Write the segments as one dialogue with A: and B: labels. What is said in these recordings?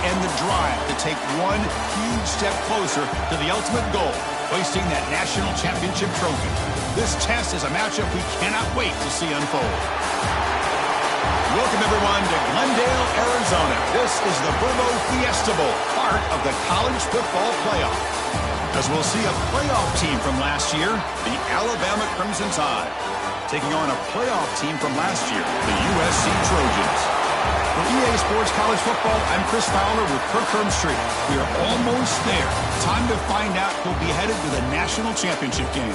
A: and the drive to take one huge step closer to the ultimate goal, hoisting that national championship trophy. This test is a matchup we cannot wait to see unfold. Welcome, everyone, to Glendale, Arizona. This is the BEAU Fiesta Bowl, part of the college football playoff. As we'll see a playoff team from last year, the Alabama Crimson Tide, taking on a playoff team from last year, the USC Trojans. For EA Sports College Football, I'm Chris Fowler with Kirk Herbstreit. We are almost there. Time to find out who'll be headed to the national championship game.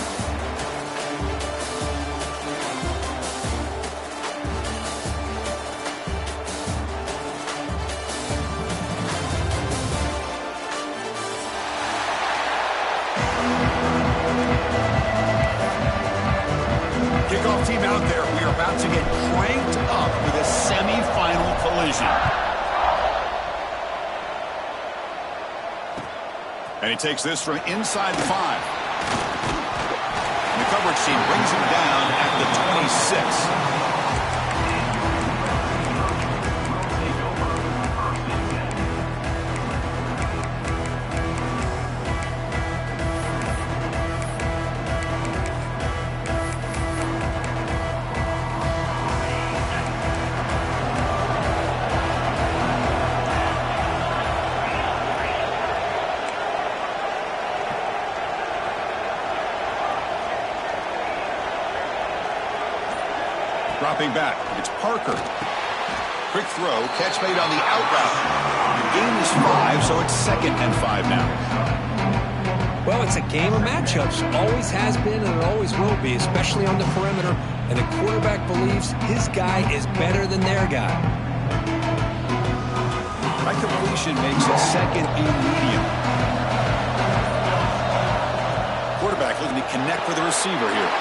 A: Kickoff team out there. We are about to get cranked up with a semi-final collision. And he takes this from inside the 5. And the coverage team brings him down at the 26. Dropping back, it's Parker. Quick throw, catch made on the out route. The game is 5, so it's 2nd and 5 now.
B: Well, it's a game of matchups. Always has been and it always will be, especially on the perimeter. And the quarterback believes his guy is better than their guy.
A: Right completion makes it 2nd and medium. Quarterback looking to connect with the receiver here.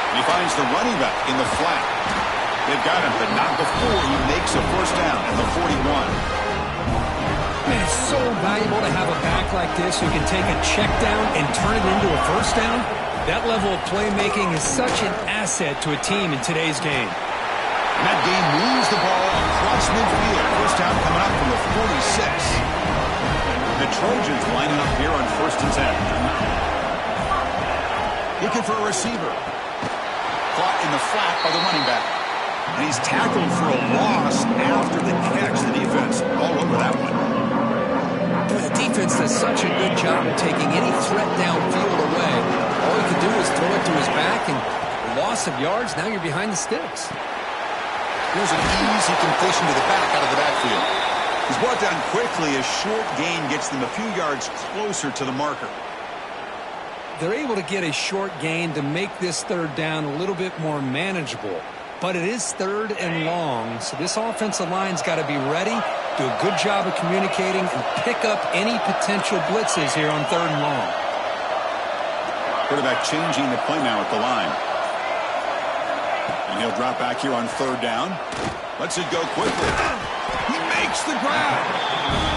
A: And he finds the running back in the flat. They've got him, but not before he makes a first down at the 41.
B: Man, it's so valuable to have a back like this who can take a check down and turn it into a first down. That level of playmaking is such an asset to a team in today's game.
A: And that game moves the ball across midfield. First down coming up from the 46. The Trojans lining up here on 1st and 10. Looking for a receiver. Caught in the flat by the running back. And he's tackled for a loss after the catch. The defense all over that one.
B: The defense does such a good job of taking any threat downfield away. All he can do is throw it to his back, and loss of yards, now you're behind the sticks.
A: Here's an easy completion to the back out of the backfield. He's brought down quickly. A short gain gets them a few yards closer to the marker.
B: They're able to get a short gain to make this 3rd down a little bit more manageable. But it is 3rd and long, so this offensive line's got to be ready, do a good job of communicating, and pick up any potential blitzes here on 3rd and long.
A: Quarterback changing the play now at the line. And he'll drop back here on 3rd down. Lets it go quickly. He makes the grab.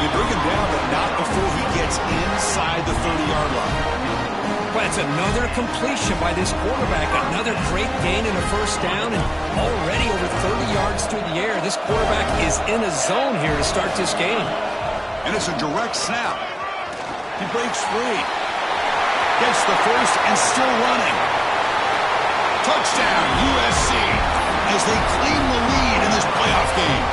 A: They bring him down, but not before he gets inside the 30-yard line.
B: But it's another completion by this quarterback. Another great gain in a first down, and already over 30 yards through the air. This quarterback is in a zone here to start this game.
A: And it's a direct snap. He breaks free. Gets the first and still running. Touchdown, USC, as they claim the lead in this playoff game.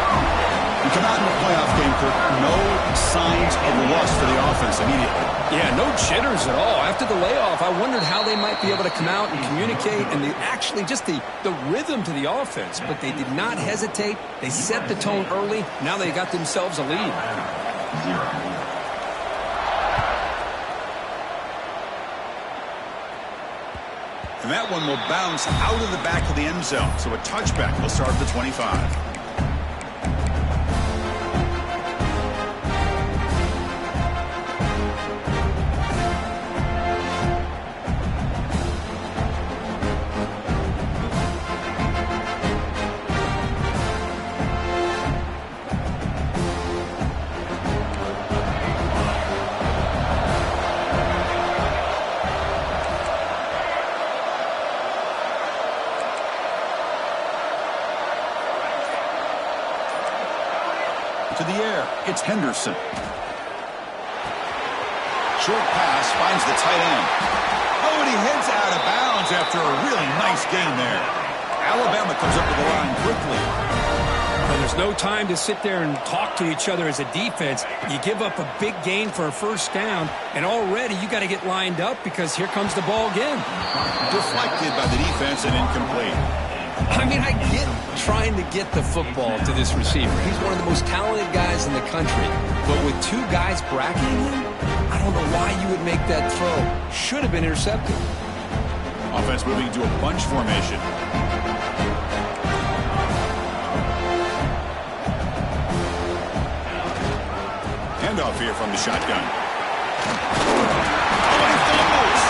A: You come out in the playoff game, Kirk, no signs of rust for the offense immediately.
B: Yeah, no jitters at all. After the layoff, I wondered how they might be able to come out and communicate and actually just the rhythm to the offense. But they did not hesitate. They set the tone early. Now they got themselves a lead.
A: And that one will bounce out of the back of the end zone. So a touchback will start at the 25. It's Henderson. Short pass finds the tight end. Oh, and he heads out of bounds after a really nice gain there. Alabama comes up to the line quickly.
B: And there's no time to sit there and talk to each other as a defense. You give up a big gain for a first down, and already you got to get lined up because here comes the ball again.
A: Deflected by the defense and incomplete.
B: I mean, I get trying to get the football to this receiver. He's one of the most talented guys in the country. But with two guys bracketing him, I don't know why you would make that throw. Should have been intercepted.
A: Offense moving to a bunch formation. Handoff here from the shotgun. Oh, and he fumbles!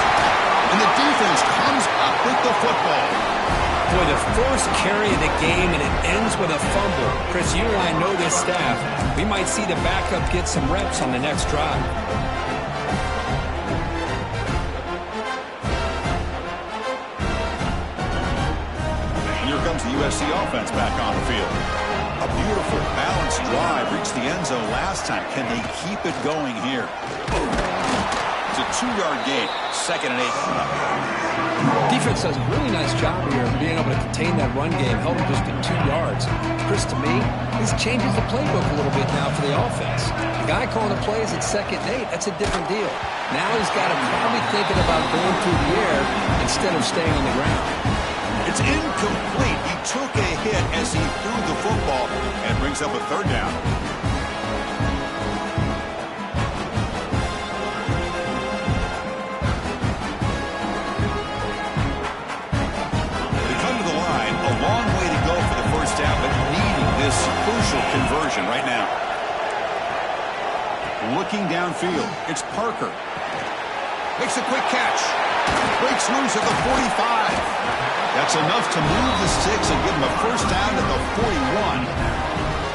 A: And the defense comes up with the football.
B: Boy, the first carry of the game, and it ends with a fumble. Chris, you and I know this staff. We might see the backup get some reps on the next drive.
A: And here comes the USC offense back on the field. A beautiful, balanced drive reached the end zone last time. Can they keep it going here? It's a 2-yard gain, 2nd and 8.
B: Defense does a really nice job here of being able to contain that run game, held it just to 2 yards. Chris, to me, this changes the playbook a little bit now for the offense. The guy calling the plays at 2nd and 8, that's a different deal. Now he's got to probably thinking about going through the air instead of staying on the ground.
A: It's incomplete. He took a hit as he threw the football and brings up a 3rd down. They come to the line, a long way to go for the first down, but needing this crucial conversion right now. Looking downfield, it's Parker. Makes a quick catch. Breaks loose at the 45. That's enough to move the sticks and give him a first down at the 41.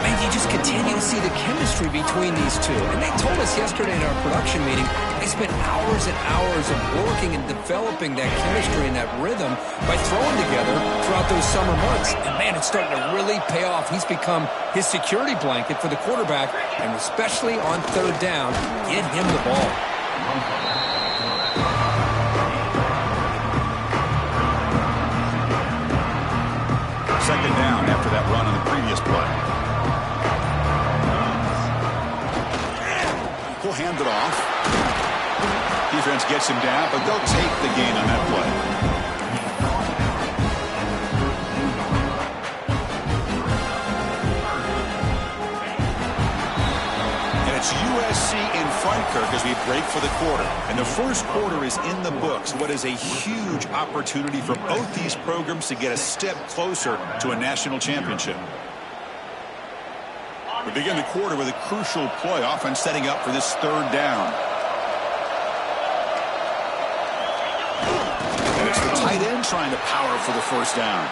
B: Man, you just continue to see the chemistry between these two. And they told us yesterday in our production meeting, they spent hours and hours of working and developing that chemistry and that rhythm by throwing together throughout those summer months. And man, it's starting to really pay off. He's become his security blanket for the quarterback, and especially on 3rd down, get him the ball.
A: 2nd down after that run on the previous play. He'll hand it off. Defense gets him down, but they'll take the gain on that play. And it's USC in front, Kirk, as we break for the quarter. And the first quarter is in the books. What is a huge opportunity for both these programs to get a step closer to a national championship. We begin the quarter with a crucial play, offense setting up for this 3rd down. And it's the tight end trying to power for the first down.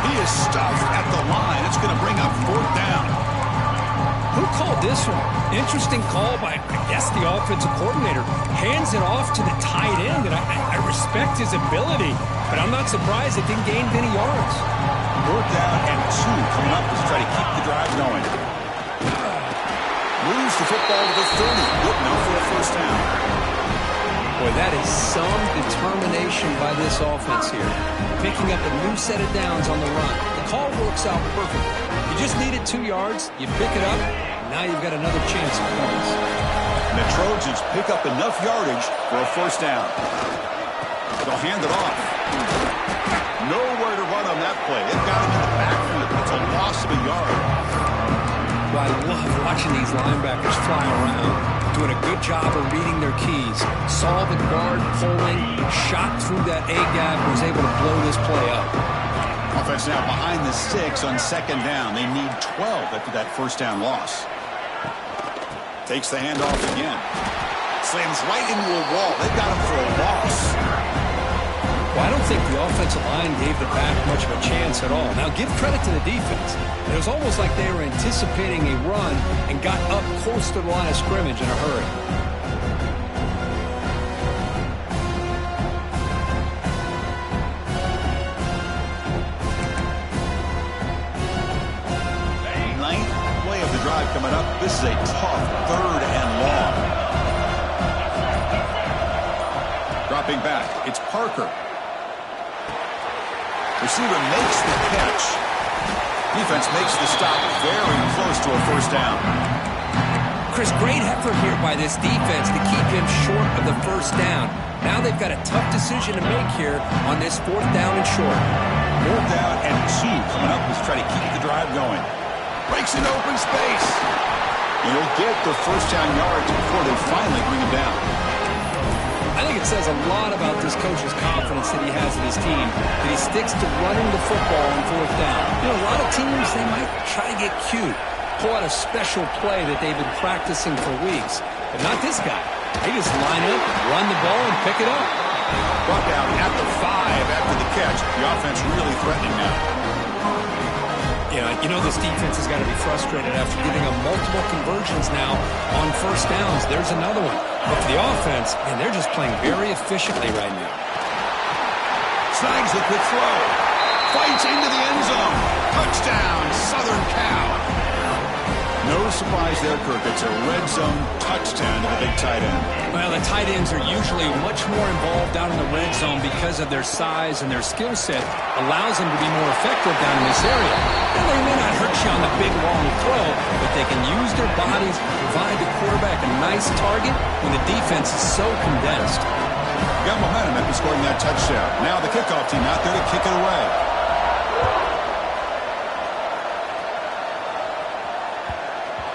A: He is stuffed at the line. It's going to bring up 4th down.
B: Who called this one? Interesting call by, I guess, the offensive coordinator. Hands it off to the tight end, and I respect his ability, but I'm not surprised it didn't gain any yards.
A: 4th down and 2 coming up as try to keep the drive going. Moves the football to the 30. Good enough for a first down.
B: Boy, that is some determination by this offense here. Picking up a new set of downs on the run. The call works out perfectly. You just needed 2 yards. You pick it up. Now you've got another chance at points.
A: And the Trojans pick up enough yardage for a first down. They'll hand it off. Nowhere to run on that play. It got him in the backfield. It's a loss of a yard.
B: Well, I love watching these linebackers fly around, doing a good job of reading their keys. Saw the guard pulling, shot through that A-gap, and was able to blow this play up.
A: Offense now behind the sticks on 2nd down. They need 12 after that first down loss. Takes the handoff again. Slams right into a wall. They've got him for a loss.
B: Well, I don't think the offensive line gave the back much of a chance at all. Now, give credit to the defense. It was almost like they were anticipating a run and got up close to the line of scrimmage in a hurry.
A: coming up. This is a tough 3rd and long. Dropping back, it's Parker. Receiver makes the catch. Defense makes the stop very close to a 1st down.
B: Chris, great effort here by this defense to keep him short of the 1st down. Now they've got a tough decision to make here on this 4th down and short.
A: 4th down and 2 coming up as try to keep the drive going. Breaks into open space. And he'll get the 1st down yards before they finally bring him down.
B: I think it says a lot about this coach's confidence that he has in his team, that he sticks to running the football on 4th down. You know, a lot of teams, they might try to get cute, pull out a special play that they've been practicing for weeks. But not this guy. They just line up, run the ball, and pick it up.
A: Brought down at the 5 after the catch. The offense really threatening now.
B: Yeah, you know this defense has got to be frustrated after giving them multiple conversions now on 1st downs. There's another one. But for the offense, man, they're just playing very efficiently right now.
A: Snags the quick throw. Fights into the end zone. Touchdown, Southern Cal. No surprise there, Kirk. It's a red zone touchdown to the big tight end.
B: Well, the tight ends are usually much more involved down in the red zone because of their size and their skill set allows them to be more effective down in this area. Well, they may not hurt you on the big, long throw, but they can use their bodies to provide the quarterback a nice target when the defense is so condensed.
A: Got momentum after scoring that touchdown. Now the kickoff team out there to kick it away.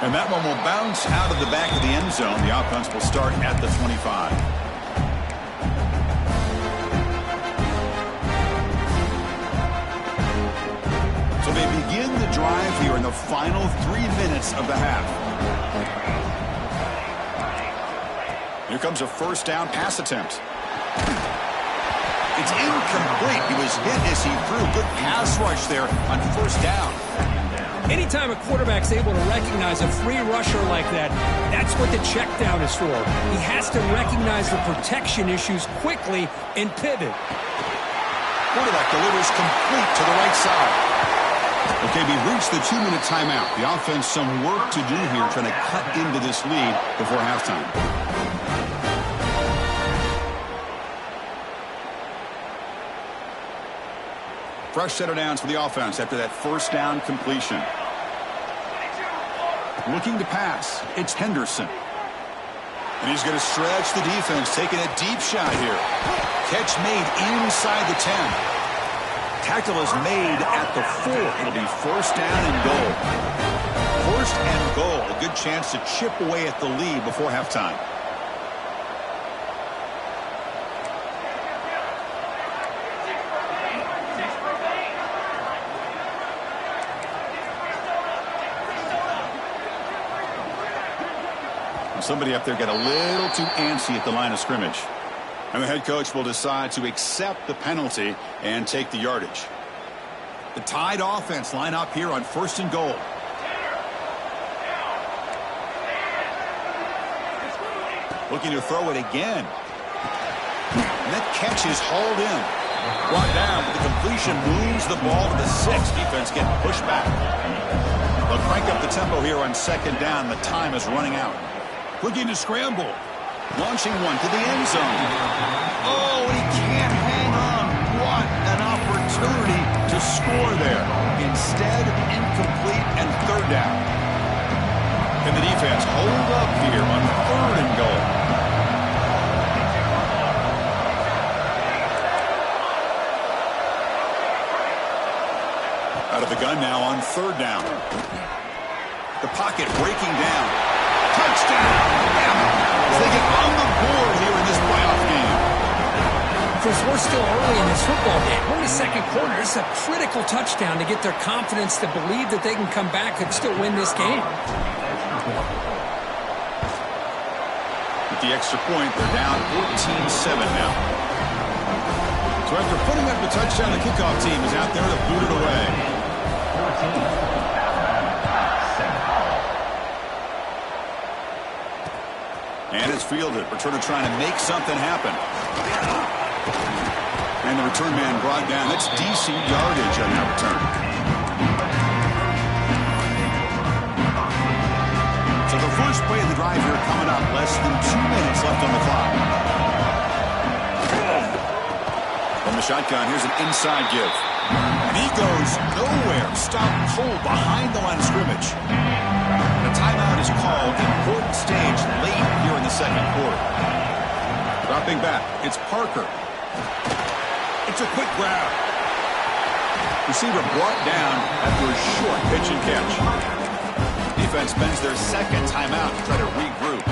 A: And that one will bounce out of the back of the end zone. The offense will start at the 25. So they begin the drive here in the final 3 minutes of the half. Here comes a 1st down pass attempt. It's incomplete. He was hit as he threw. Good pass rush there on 1st down.
B: Anytime a quarterback's able to recognize a free rusher like that, that's what the check down is for. He has to recognize the protection issues quickly and pivot.
A: Quarterback delivers complete to the right side. Okay, we've reached the 2-minute timeout. The offense some work to do here trying to cut into this lead before halftime. Fresh set of downs for the offense after that 1st down completion. Looking to pass. It's Henderson. And he's going to stretch the defense, taking a deep shot here. Catch made inside the 10. Tackle is made at the 4. It'll be 1st down and goal. 1st and goal. A good chance to chip away at the lead before halftime. Somebody up there got a little too antsy at the line of scrimmage. And the head coach will decide to accept the penalty and take the yardage. The Tide offense line up here on 1st and goal. Looking to throw it again. And that catch is hauled in. Brought down, but the completion moves the ball to the 6. Defense getting pushed back. They'll crank up the tempo here on 2nd down. The time is running out. Looking to scramble. Launching one to the end zone. Oh, he can't hang on. What an opportunity to score there. Instead, incomplete and 3rd down. And the defense hold up here on 3rd and goal. Out of the gun now on 3rd down. The pocket breaking down. Touchdown! Yeah. They get on the board here in this playoff game.
B: Chris, we're still early in this football game. We're in the 2nd quarter. This is a critical touchdown to get their confidence to believe that they can come back and still win this game.
A: With the extra point, they're down 14-7 now. So after putting up the touchdown, the kickoff team is out there to boot it away. And it's fielded. Returner trying to make something happen. And the return man brought down. That's decent yardage on that return. first play of the drive here coming up. Less than 2 minutes left on the clock. From the shotgun, here's an inside give. And he goes nowhere. Stop pull behind the line of scrimmage. And a timeout is called. Important stage late here in the second quarter. Dropping back, it's Parker. It's a quick grab. Receiver brought down after a short pitch and catch. Defense spends their second timeout to try to regroup.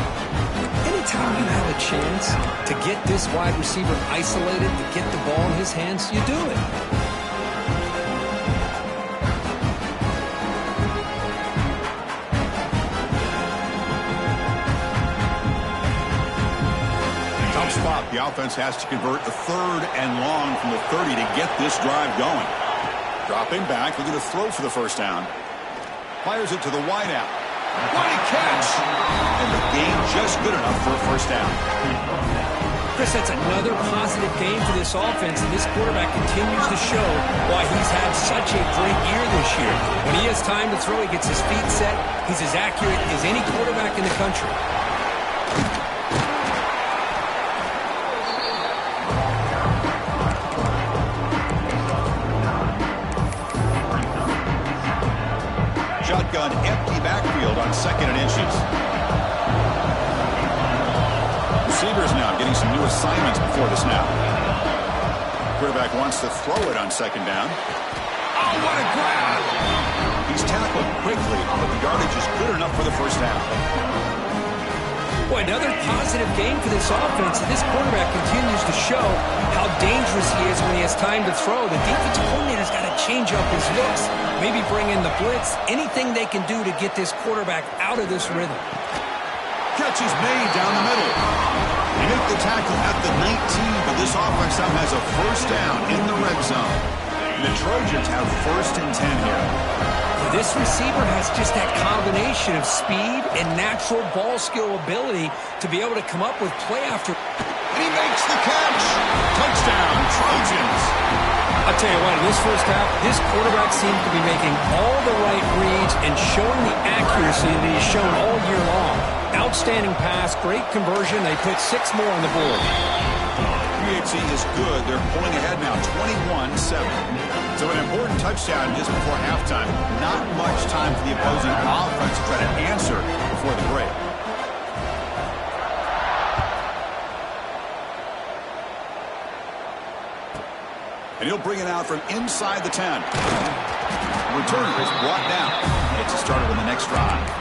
B: Anytime you have a chance to get this wide receiver isolated, to get the ball in his hands, you do it.
A: Tough spot. The offense has to convert a 3rd and long from the 30 to get this drive going. Dropping back, looking to throw for the first down. Fires it to the wideout. What a catch! And the gain just good enough for a first down.
B: Chris, that's another positive game for this offense, and this quarterback continues to show why he's had such a great year this year. When he has time to throw, he gets his feet set. He's as accurate as any quarterback in the country.
A: Shotgun, empty backfield on 2nd and inches. Receivers now getting some new assignments before the snap. Quarterback wants to throw it on 2nd down. Oh, what a grab! He's tackled quickly, but the yardage is good enough for the first down.
B: Boy, another positive game for this offense. This quarterback continues to show how dangerous he is when he has time to throw. The defensive coordinator's got to change up his looks, maybe bring in the blitz, anything they can do to get this quarterback out of this rhythm.
A: Catch is made down the middle. They make the tackle at the 19, but this offense now has a first down in the red zone. And the Trojans have 1st and 10 here.
B: This receiver has just that combination of speed and natural ball skill ability to be able to come up with play after.
A: And he makes the catch. Touchdown, Trojans.
B: I'll tell you what, in this first half, this quarterback seems to be making all the right reads and showing the accuracy that he's shown all year long. Outstanding pass, great conversion. They put 6 more on the board.
A: UHC is good. They're pulling ahead now, 21-7. So an important touchdown just before halftime. Not much time for the opposing offense to try to answer before the break. And he'll bring it out from inside the 10. Returner is brought down. Gets us started on the next drive.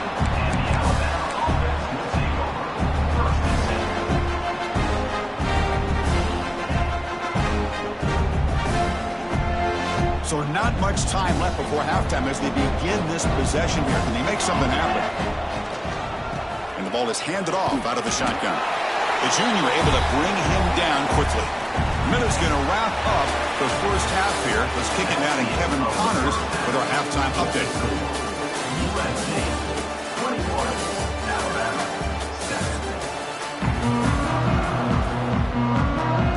A: So not much time left before halftime as they begin this possession here. Can they make something happen? And the ball is handed off out of the shotgun. The junior able to bring him down quickly. Miller's going to wrap up the first half here. Let's kick it down to Kevin Connors with our halftime update.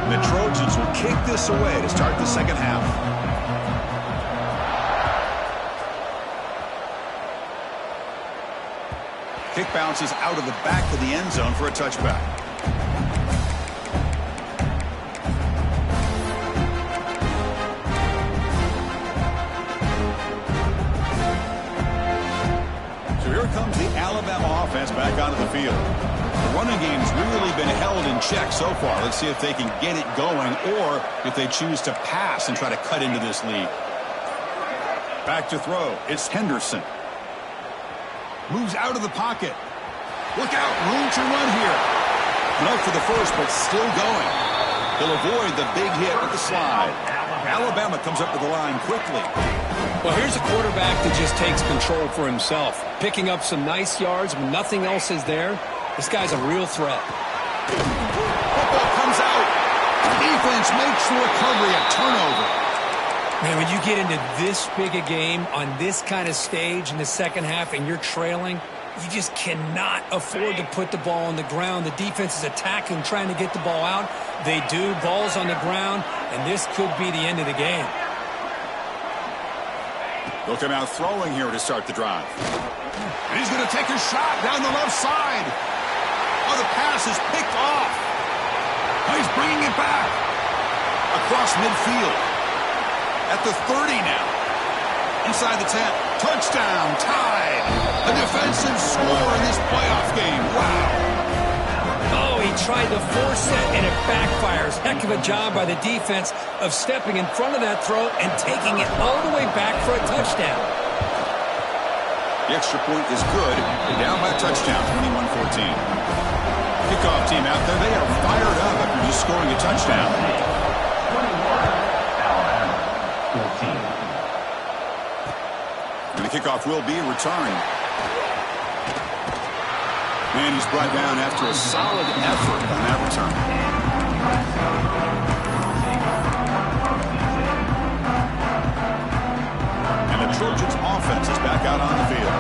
A: The Trojans will kick this away to start the second half. Kick bounces out of the back of the end zone for a touchback. So here comes the Alabama offense back onto the field. The running game's really been held in check so far. Let's see if they can get it going or if they choose to pass and try to cut into this lead. Back to throw. It's Henderson. Moves out of the pocket. Look out, room to run here. No for the first, but still going. He'll avoid the big hit with the slide. Alabama comes up to the line quickly.
B: Well, here's a quarterback that just takes control for himself. Picking up some nice yards when nothing else is there. This guy's a real threat.
A: Football comes out. Defense makes the recovery, a turnover.
B: Man, when you get into this big a game on this kind of stage in the second half and you're trailing, you just cannot afford to put the ball on the ground. The defense is attacking, trying to get the ball out. They do. Ball's on the ground, and this could be the end of the game.
A: They'll come out throwing here to start the drive. And he's going to take a shot down the left side. Oh, the pass is picked off. Oh, he's bringing it back. Across midfield. At the 30 now. Inside the 10. Touchdown. Tied. A defensive score in this playoff game. Wow.
B: Oh, he tried to force it, and it backfires. Heck of a job by the defense of stepping in front of that throw and taking it all the way back for a touchdown.
A: The extra point is good. They're down by a touchdown, 21-14. Kickoff team out there, they are fired up after just scoring a touchdown.
C: 14.
A: And the kickoff will be returned. And he's brought down after a solid effort on that return. And the Trojans' offense is back out on the field.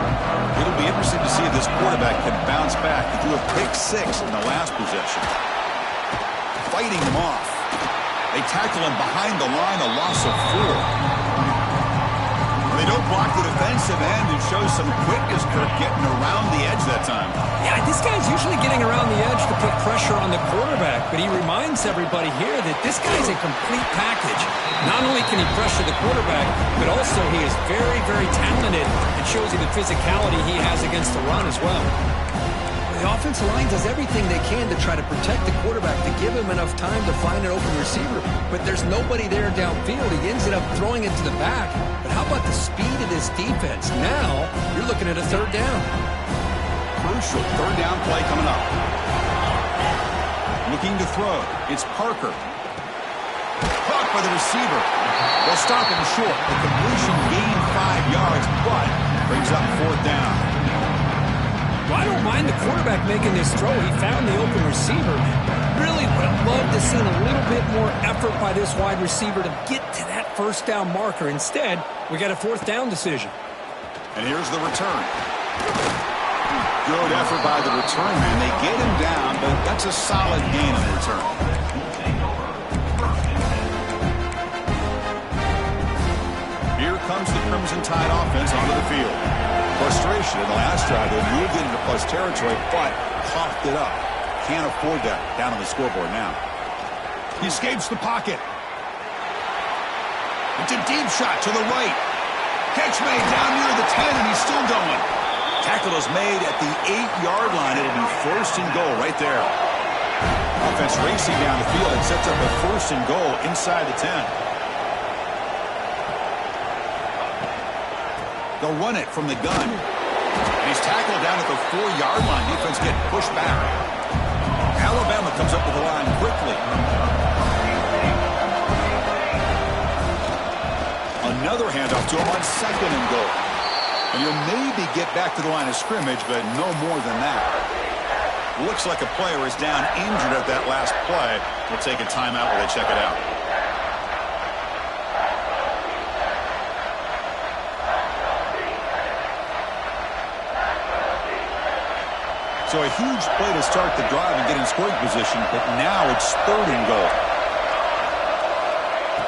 A: It'll be interesting to see if this quarterback can bounce back. He threw a pick 6 in the last possession. Fighting him off. They tackle him behind the line, a loss of 4. They don't block the defensive end and show some quickness, Kirk, getting around the edge that time.
B: Yeah, this guy's usually getting around the edge to put pressure on the quarterback, but he reminds everybody here that this guy's a complete package. Not only can he pressure the quarterback, but also he is very, very talented and shows you the physicality he has against the run as well. The offensive line does everything they can to try to protect the quarterback, to give him enough time to find an open receiver. But there's nobody there downfield. He ends up throwing it to the back. But how about the speed of this defense? Now you're looking at a third down.
A: Crucial third down play coming up. Looking to throw. It's Parker. Caught by the receiver. They'll stop him short. The completion gained 5 yards, but brings up fourth down.
B: Well, I don't mind the quarterback making this throw. He found the open receiver. Really would have loved to see a little bit more effort by this wide receiver to get to that first down marker. Instead, we got a fourth down decision.
A: And here's the return. Good effort by the return man. They get him down, but that's a solid gain on the return. Here comes the Crimson Tide offense onto the field. Frustration in the last drive. They moved into plus territory, but coughed it up. Can't afford that down on the scoreboard now. He escapes the pocket. It's a deep shot to the right. Catch made down near the 10, and he's still going. Tackle is made at the 8-yard line. It'll be first and goal right there. Offense racing down the field and sets up a first and goal inside the 10. They'll run it from the gun. And he's tackled down at the 4-yard line. Defense getting pushed back. Alabama comes up with the line quickly. Another handoff to him on second and goal. And he'll maybe get back to the line of scrimmage, but no more than that. Looks like a player is down injured at that last play. We'll take a timeout while they check it out. So a huge play to start the drive and get in scoring position, but now it's third and goal.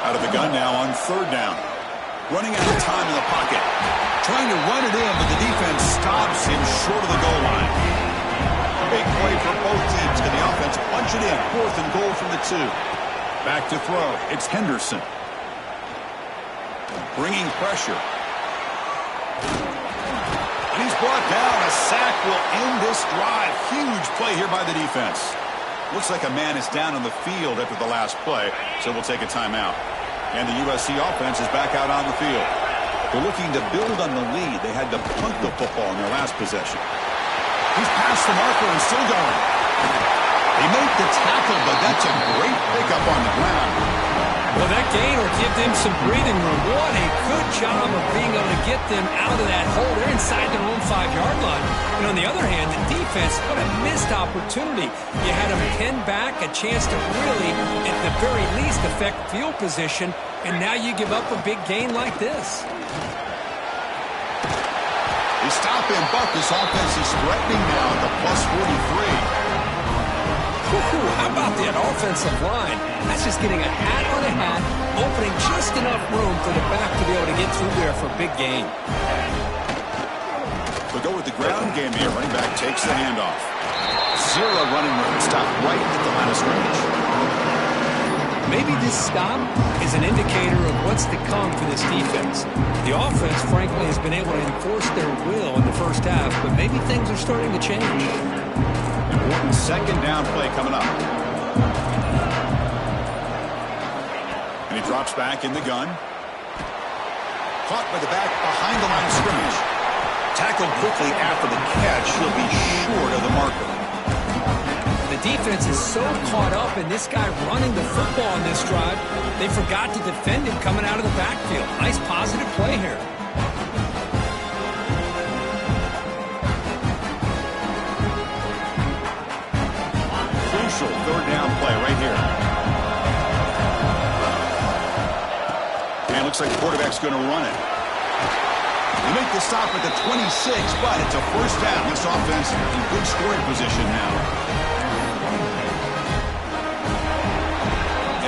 A: Out of the gun now on third down. Running out of time in the pocket. Trying to run it in, but the defense stops him short of the goal line. Big play for both teams. Can the offense punch it in? Fourth and goal from the 2. Back to throw. It's Henderson. Bringing pressure. And he's brought down. A sack will end this drive. Huge play here by the defense. Looks like a man is down on the field after the last play, so we'll take a timeout. And the USC offense is back out on the field. They're looking to build on the lead. They had to punt the football in their last possession. He's past the marker and still going. They make the tackle, but that's a great pickup on the ground.
B: Well, that gain will give them some breathing room. What a good job of being able to get them out of that hole. They're inside their own 5-yard line. And on the other hand, the defense, what a missed opportunity. You had them pinned back, a chance to really, at the very least, affect field position, and now you give up a big gain like this.
A: They stop him, but this offense is threatening now at the plus 43.
B: How about that offensive line? That's just getting a hat on a hat, opening just enough room for the back to be able to get through there for a big gain.
A: The go with the ground game here. Running back takes the handoff. Zero running room. Stop right at the line of scrimmage.
B: Maybe this stop is an indicator of what's to come for this defense. The offense, frankly, has been able to enforce their will in the first half, but maybe things are starting to change.
A: Important second down play coming up. And he drops back in the gun. Caught by the back behind the line of scrimmage. Tackled quickly after the catch. He'll be short of the marker.
B: The defense is so caught up in this guy running the football in this drive, they forgot to defend him coming out of the backfield. Nice positive play here.
A: Crucial third down play right here. And it looks like the quarterback's going to run it. They make the stop at the 26, but it's a first down. This offense in good scoring position now.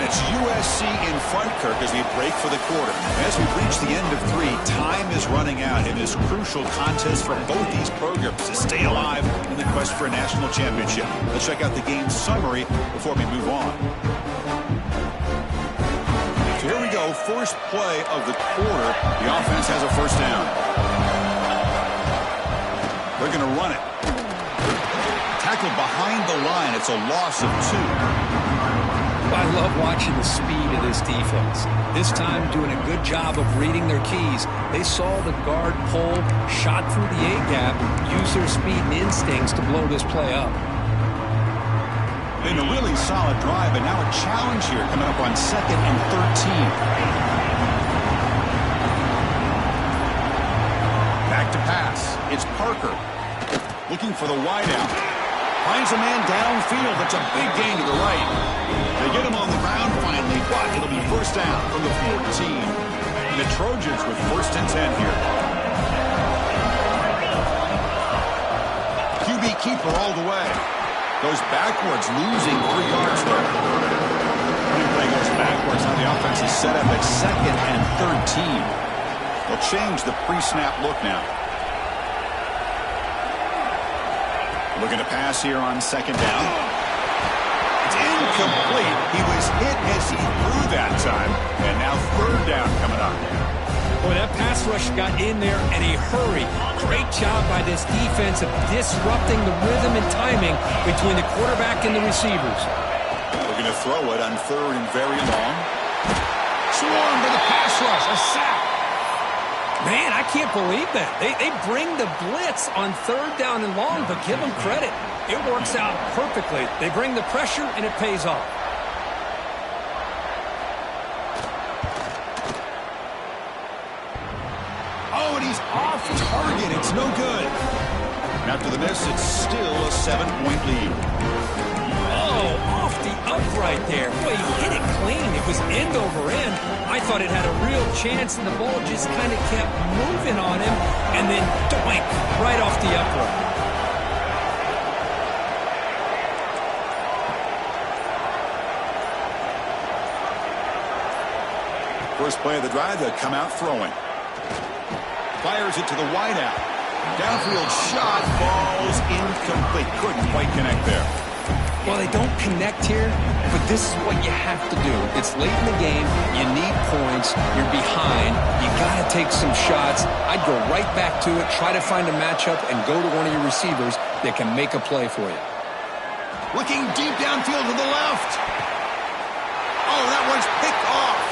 A: It's USC in front, Kirk, as we break for the quarter. As we reach the end of 3, time is running out in this crucial contest for both these programs to stay alive in the quest for a national championship. Let's check out the game summary before we move on. So here we go, first play of the quarter. The offense has a first down. They're going to run it. Tackled behind the line. It's a loss of 2.
B: I love watching the speed of this defense. This time doing a good job of reading their keys. They saw the guard pull, shot through the A-gap, use their speed and instincts to blow this play up.
A: Been a really solid drive, and now a challenge here coming up on 2nd and 13. Back to pass. It's Parker. Looking for the wideout. Finds a man downfield. That's a big gain to the right. They get him on the ground finally, but it'll be first down from the 14. And the Trojans with 1st and 10 here. QB keeper all the way. Goes backwards, losing 3 yards there. Running play goes backwards. Now the offense is set up at 2nd and 13. They'll change the pre-snap look now. Looking to pass here on 2nd down. It's incomplete. He was hit as he threw that time. And now 3rd down coming up.
B: Boy, that pass rush got in there in a hurry. Great job by this defense of disrupting the rhythm and timing between the quarterback and the receivers.
A: We're going to throw it on 3rd and very long. Swarmed by the pass rush. A sack.
B: Man, I can't believe that. They bring the blitz on 3rd down and long, but give them credit. It works out perfectly. They bring the pressure, and it pays off.
A: Oh, and he's off target. It's no good. And after the miss, it's still a 7-point lead.
B: Oh, off the upright there. Boy, he hit it clean. It was end over end. I thought it had a real chance, and the ball just kind of kept moving on him, and then doink, right off the upright.
A: First play of the drive, they'll come out throwing. Fires it to the wideout. Downfield shot, falls incomplete. Couldn't quite connect there.
B: Well, they don't connect here, but this is what you have to do. It's late in the game. You need points. You're behind. You got to take some shots. I'd go right back to it, try to find a matchup, and go to one of your receivers that can make a play for you.
A: Looking deep downfield to the left. Oh, that one's picked off.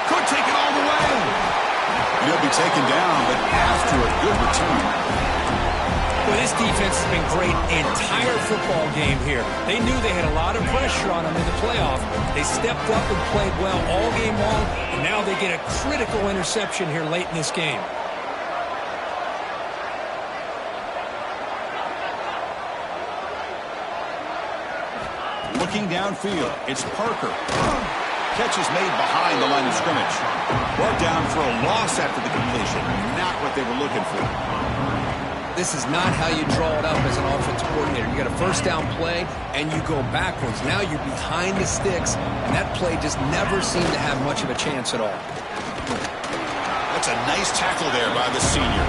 A: Could take it all the way. And he'll be taken down, but after a good return.
B: Well, this defense has been great entire football game here. They knew they had a lot of pressure on them in the playoff. They stepped up and played well all game long, and now they get a critical interception here late in this game.
A: Looking downfield, it's Parker. Catch is made behind the line of scrimmage. Brought down for a loss after the completion. Not what they were looking for.
B: This is not how you draw it up as an offensive coordinator. You got a first down play, and you go backwards. Now you're behind the sticks, and that play just never seemed to have much of a chance at all.
A: That's a nice tackle there by the senior.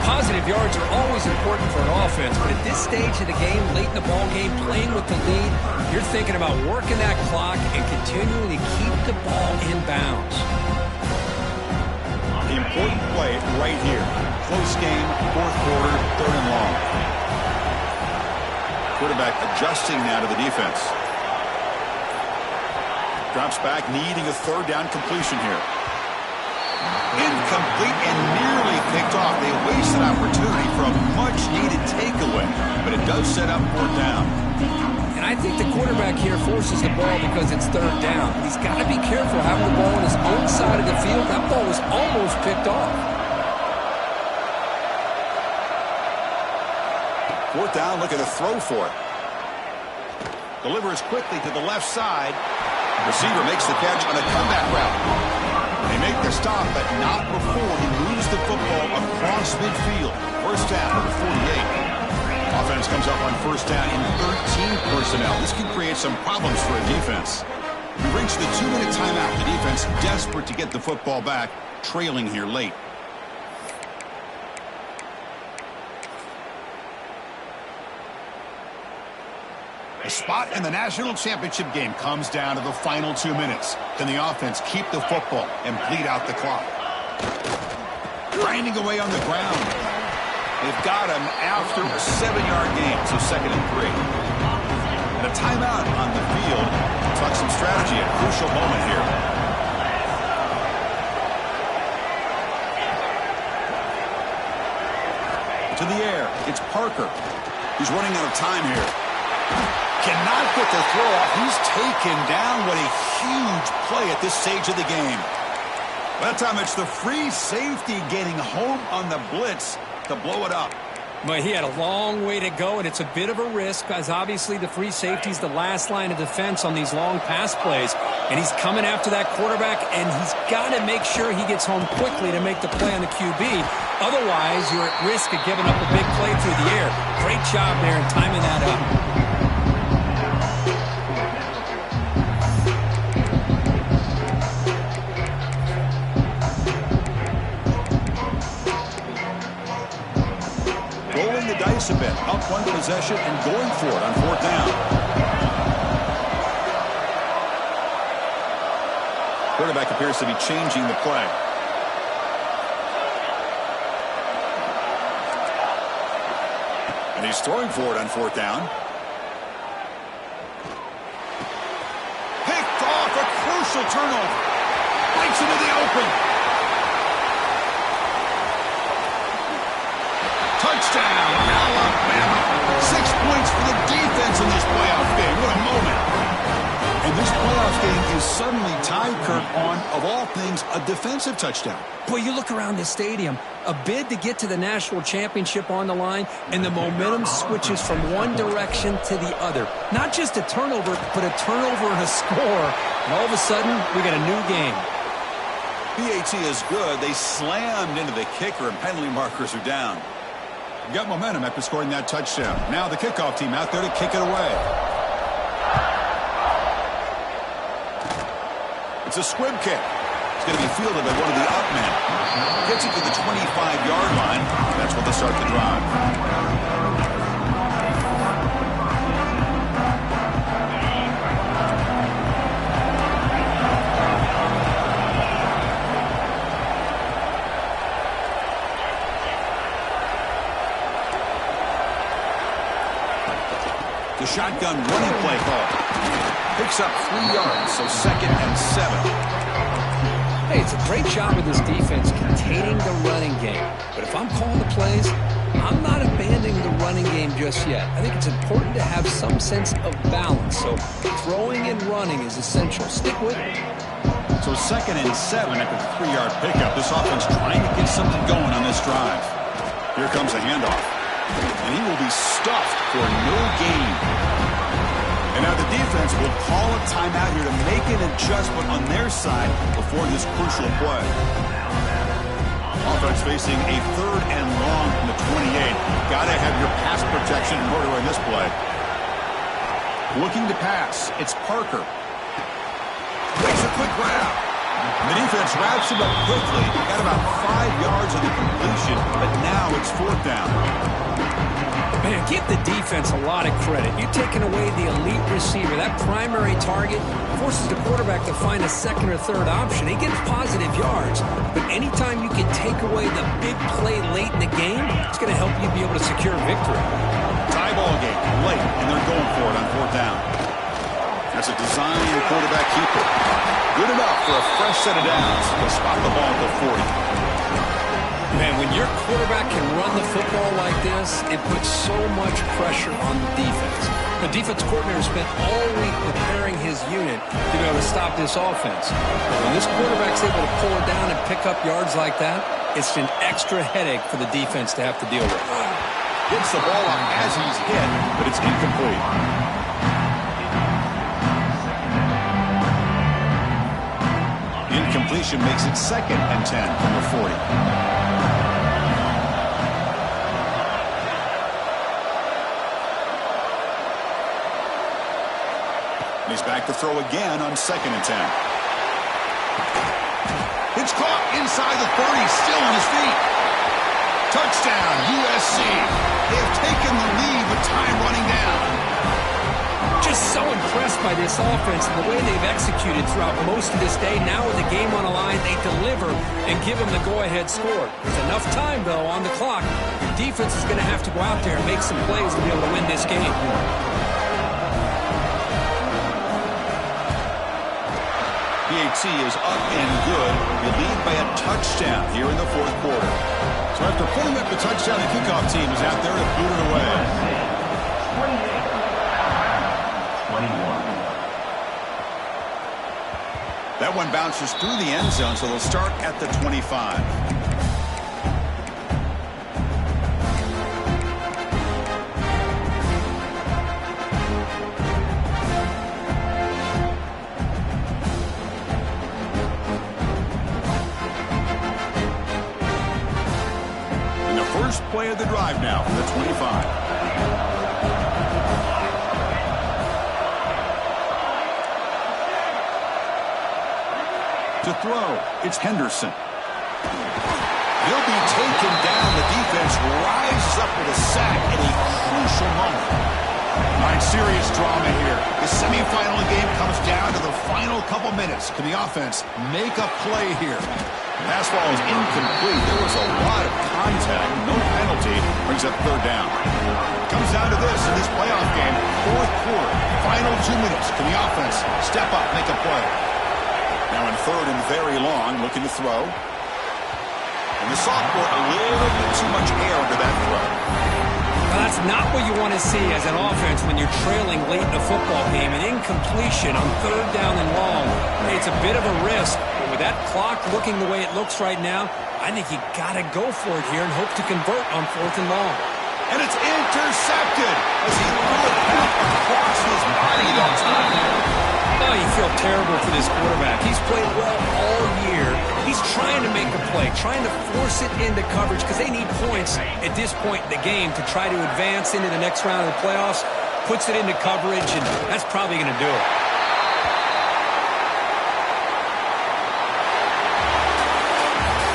B: Positive yards are always important for an offense, but at this stage of the game, late in the ball game, playing with the lead, you're thinking about working that clock and continuing to keep the ball in bounds.
A: The important play right here. Close game, fourth quarter, third and long. Quarterback adjusting now to the defense. Drops back, needing a third down completion here. Incomplete and nearly picked off. They wasted opportunity for a much-needed takeaway, but it does set up fourth down.
B: And I think the quarterback here forces the ball because it's third down. He's got to be careful having the ball on his own side of the field. That ball was almost picked off.
A: Fourth down, looking to throw for it. Delivers quickly to the left side. Receiver makes the catch on a comeback route. They make the stop, but not before he moves the football across midfield. First down, number 48. Offense comes up on first down in 13 personnel. This can create some problems for a defense. We reach the 2-minute timeout. The defense desperate to get the football back, trailing here late. A spot in the national championship game comes down to the final 2 minutes. Can the offense keep the football and bleed out the clock? Grinding away on the ground. They've got him after a 7-yard gain, so 2nd and 3. And a timeout on the field. Talk some strategy at a crucial moment here. To the air, it's Parker. He's running out of time here. Cannot get the throw off. He's taken down. What a huge play at this stage of the game. That time it's the free safety getting home on the blitz to blow it up.
B: But he had a long way to go, and it's a bit of a risk because obviously the free safety is the last line of defense on these long pass plays. And he's coming after that quarterback, and he's got to make sure he gets home quickly to make the play on the QB. Otherwise, you're at risk of giving up a big play through the air. Great job there in timing that up.
A: A bit, up one possession and going for it on fourth down. Quarterback appears to be changing the play. And he's throwing for it on fourth down. Picked off, a crucial turnover. Breaks into the open. Touchdown, Alabama. 6 points for the defense in this playoff game. What a moment. And this playoff game is suddenly tied, Kirk, on, of all things, a defensive touchdown.
B: Boy, you look around the stadium, a bid to get to the national championship on the line, and the momentum switches from one direction to the other. Not just a turnover, but a turnover and a score. And all of a sudden, we got a new game.
A: BAT is good. They slammed into the kicker, and penalty markers are down. Got momentum after scoring that touchdown. Now the kickoff team out there to kick it away. It's a squib kick. It's going to be fielded by one of the up men. Gets it to the 25-yard line. That's where they start the drive. The shotgun running play call. Picks up 3 yards, so 2nd and 7.
B: Hey, it's a great job with this defense containing the running game. But if I'm calling the plays, I'm not abandoning the running game just yet. I think it's important to have some sense of balance. So throwing and running is essential. Stick with it.
A: So 2nd and 7 after the 3-yard pickup. This offense trying to get something going on this drive. Here comes a handoff. And he will be stuffed for no gain. And now the defense will call a timeout here to make an adjustment on their side before this crucial play. Offense facing a 3rd and long from the 28. Got to have your pass protection in order in this play. Looking to pass. It's Parker. Makes a quick grab. The defense wraps him up quickly. Got about 5 yards of the completion, but now it's 4th down.
B: Man, give the defense a lot of credit. You're taking away the elite receiver. That primary target forces the quarterback to find a second or third option. He gets positive yards, but anytime you can take away the big play late in the game, it's going to help you be able to secure victory.
A: Tie ball game late, and they're going for it on 4th down. That's a design quarterback keeper. Good enough for a fresh set of downs. They'll spot the ball at the 40.
B: Man, when your quarterback can run the football like this, it puts so much pressure on the defense. The defense coordinator spent all week preparing his unit to be able to stop this offense. When this quarterback's able to pull it down and pick up yards like that, it's an extra headache for the defense to have to deal with.
A: Gets the ball up as he's hit, but it's incomplete. Incompletion makes it 2nd and 10 from the 40. He's back to throw again on 2nd and 10. It's caught inside the 30, still on his feet. Touchdown, USC. They have taken the lead with time running down.
B: Just so impressed by this offense and the way they've executed throughout most of this day. Now with the game on the line, they deliver and give them the go-ahead score. There's enough time, though, on the clock. Your defense is going to have to go out there and make some plays to be able to win this game.
A: BAT is up and good. You lead by a touchdown here in the 4th quarter. So after pulling up the touchdown, the kickoff team is out there to boot it away.
C: 21.
A: That one bounces through the end zone, so they'll start at the 25. First play of the drive now from the 25. To throw, it's Henderson. He'll be taken down. The defense rises up with a sack at a crucial moment. All right, serious drama here. The semifinal game comes down to the final couple minutes. Can the offense make a play here? Pass ball is incomplete. There was a lot of contact. No penalty. Brings up 3rd down. Comes down to this in this playoff game. 4th quarter. Final 2 minutes. Can the offense step up, make a play? Now in 3rd and very long, looking to throw. And the sophomore, a little bit too much air under that throw.
B: Well, that's not what you want to see as an offense when you're trailing late in a football game. An incompletion on 3rd down and long. It's a bit of a risk. But with that clock looking the way it looks right now, I think you got to go for it here and hope to convert on 4th and long.
A: And it's intercepted as he threw it back across his body that time.
B: Oh, you feel terrible for this quarterback. He's played well all year. He's trying to make a play, trying to force it into coverage because they need points at this point in the game to try to advance into the next round of the playoffs. Puts it into coverage, and that's probably going to do it.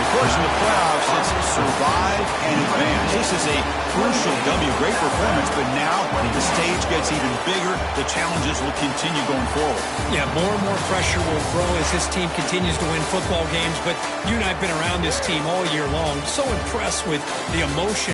A: Of course, in the playoffs, it's survive and advance. This is a crucial W. Great performance, but now the stage gets even bigger. The challenges will continue going forward.
B: Yeah, more and more pressure will grow as this team continues to win football games. But you and I have been around this team all year long. So impressed with the emotion.